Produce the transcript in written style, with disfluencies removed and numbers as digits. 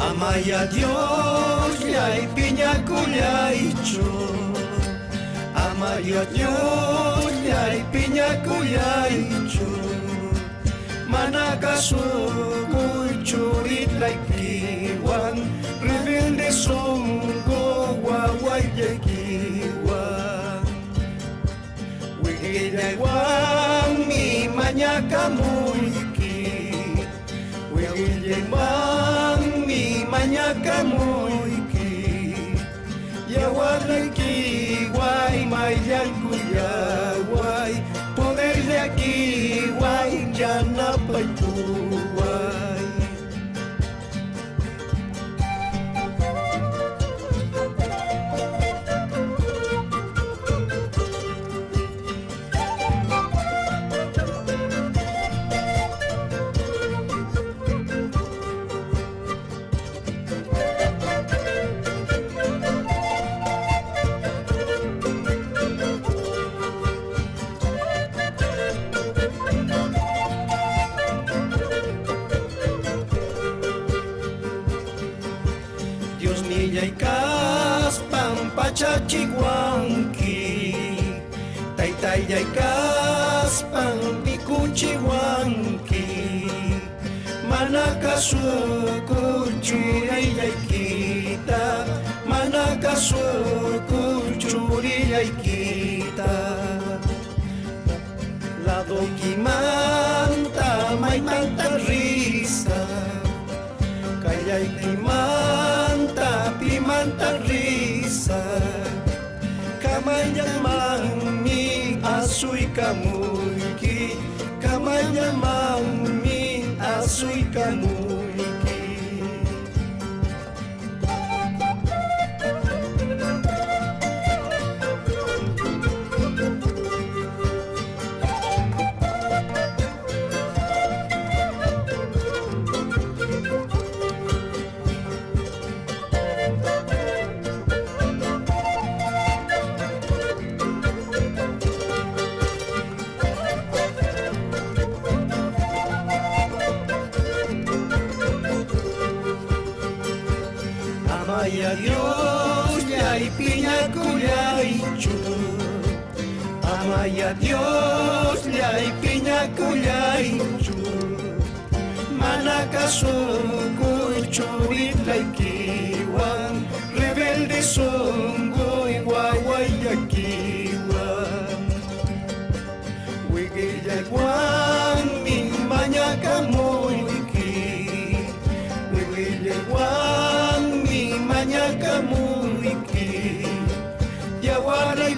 Amaya Dios yay piña culaycho. Amaya Dios yay piña culaycho. Manakaso kuchurit like kiwan. Rebelde songo waway kiwan. Wigilay wang mi manyaka muiki. Wigilay wang mi manyaka muiki. Yawalay kiway mayan kuyaway. Poder de aquí guay ya na paytuway. Dios niya ikas pampachachiwanki. Taytay ikas pampikuchiwanki. Manakasukuchuri kita. Manakasukuchuri kita. Lado kimanta may manta risa. Kaya'y pimanta risa. Kamanyang mami asoy kamuyki. Kamanyang mami asoy kamuyki. Amaya Dios yay piña culaycho. Amaya Dios yay piña culaycho. Manakaso kuchurit laikiwan. Rebelde songo iguaway yakiwan. Wigilay wan min manyaka moiki. Wigilay wan manyaka muiki. Yawaray